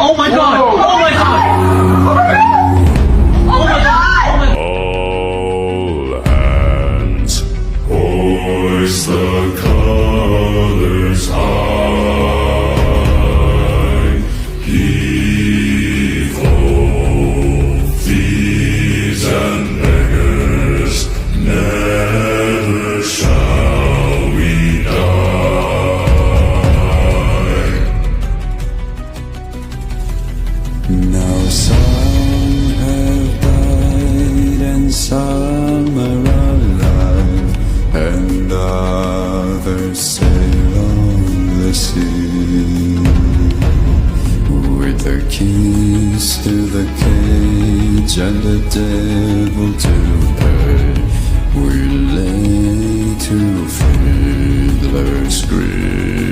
Oh my god! Oh my god! Oh my god! All hands, hoist the colors high. Heave ho, thieves and beggars, never shall we die. Now some have died and some are alive, and others sail on the sea. With the keys to the cage and the devil to pay, we lay to Fiddler's Grave.